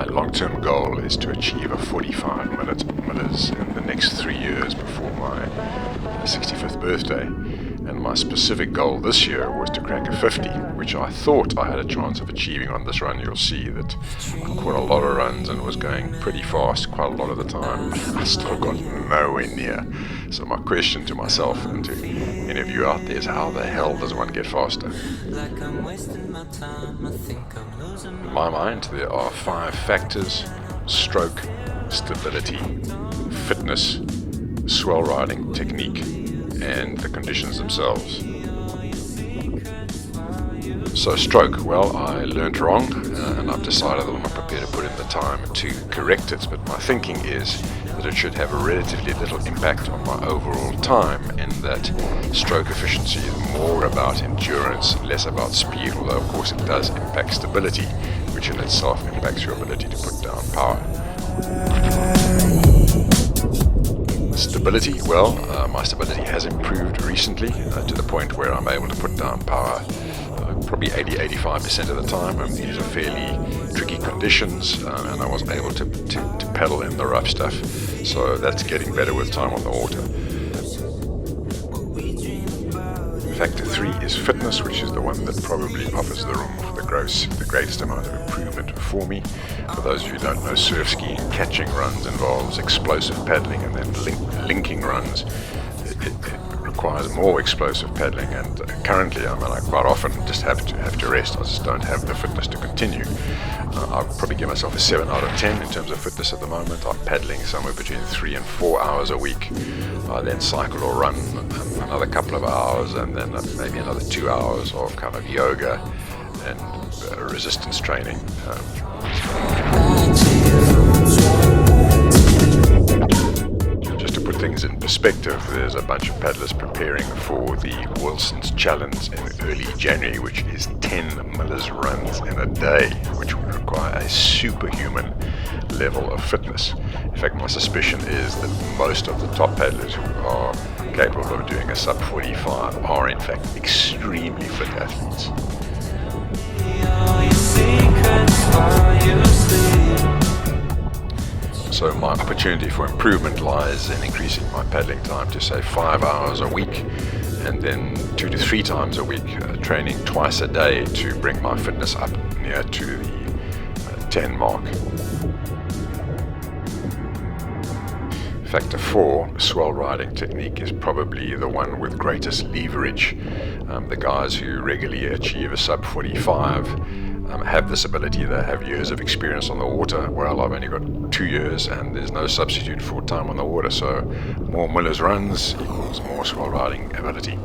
My long-term goal is to achieve a 45-minute Millers in the next 3 years before my 65th birthday. And my specific goal this year was to crack a 50, which I thought I had a chance of achieving on this run. You'll see that I caught a lot of runs and was going pretty fast quite a lot of the time. I still got nowhere near. So my question to myself and to any of you out there is, how the hell does one get faster? In my mind, there are 5 factors: stroke, stability, fitness, swell riding technique, and the conditions themselves. So stroke, well, I learnt wrong, and I've decided that I'm not prepared to put in the time to correct it, but my thinking is that it should have a relatively little impact on my overall time, and that stroke efficiency is more about endurance, less about speed, although of course it does impact stability, which in itself impacts your ability to put down power. Stability, well, my stability has improved recently to the point where I'm able to put down power probably 80-85% of the time. These are fairly tricky conditions, and I was able to pedal in the rough stuff, so that's getting better with time on the water. Factor 3 is fitness, which is the one that probably offers the room for the greatest amount of improvement for me. For those of you who don't know, surf skiing, catching runs involves explosive paddling, and then linking runs, it requires more explosive paddling, and currently I quite often just have to rest. I just don't have the fitness to continue. I'll probably give myself a 7 out of 10 in terms of fitness at the moment. I'm paddling somewhere between 3 and 4 hours a week. I then cycle or run another couple of hours, and then maybe another 2 hours of kind of yoga and resistance training. Just to put things in perspective, there's a bunch of paddlers preparing for the Wilson's Challenge in early January, which is 10 Millers runs in a day, which would require a superhuman level of fitness. In fact, my suspicion is that most of the top paddlers who are capable of doing a sub 45 are in fact extremely fit athletes. So my opportunity for improvement lies in increasing my paddling time to say 5 hours a week, and then 2 to 3 times a week, training twice a day to bring my fitness up near to the 10 mark. Factor 4, swell riding technique, is probably the one with greatest leverage. The guys who regularly achieve a sub 45 have this ability. They have years of experience on the water. Well, I've only got 2 years, and there's no substitute for time on the water, so more Millers runs equals more swell riding ability.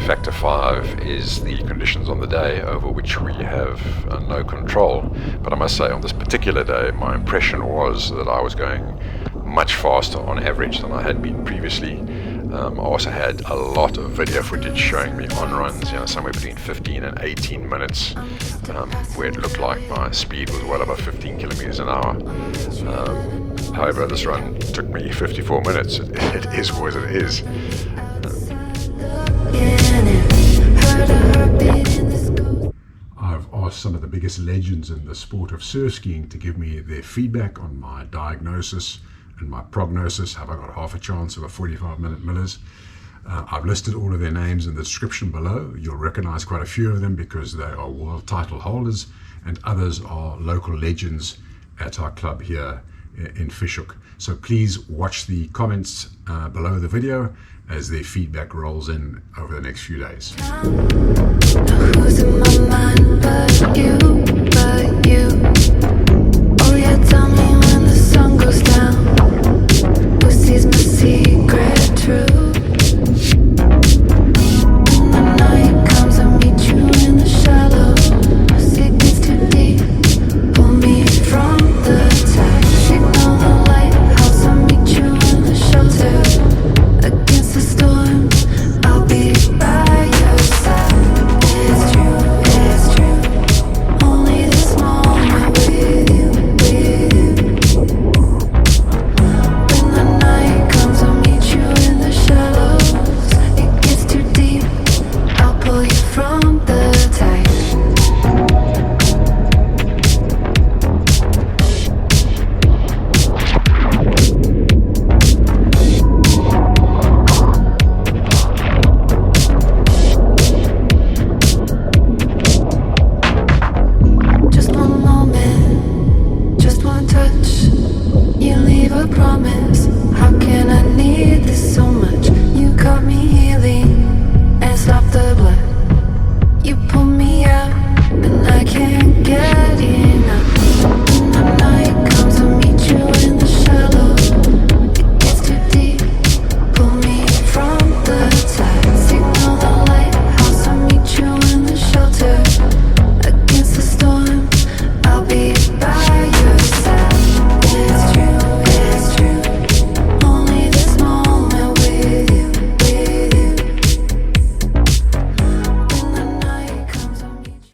Factor 5 is the conditions on the day over which we have no control. But I must say, on this particular day, my impression was that I was going much faster on average than I had been previously. I also had a lot of video footage showing me on runs, somewhere between 15 and 18 minutes, where it looked like my speed was well above 15 kilometers an hour. However, this run took me 54 minutes. It is what it is. I've asked some of the biggest legends in the sport of surf skiing to give me their feedback on my diagnosis and my prognosis. Have I got half a chance of a 45-minute Millers? I've listed all of their names in the description below. You'll recognize quite a few of them because they are world title holders, and others are local legends at our club here in Fishhook. So please watch the comments below the video as their feedback rolls in over the next few days. Who's in my mind but you, but you? Oh yeah, tell me when the sun goes down. Who sees my secret truth? When the night comes, I meet you in the shallows. It gets too deep, pull me from the tide. Signal the lighthouse, I meet you in the shelter. Against the storm, I'll be by your side. You pull me out, and I can't get in.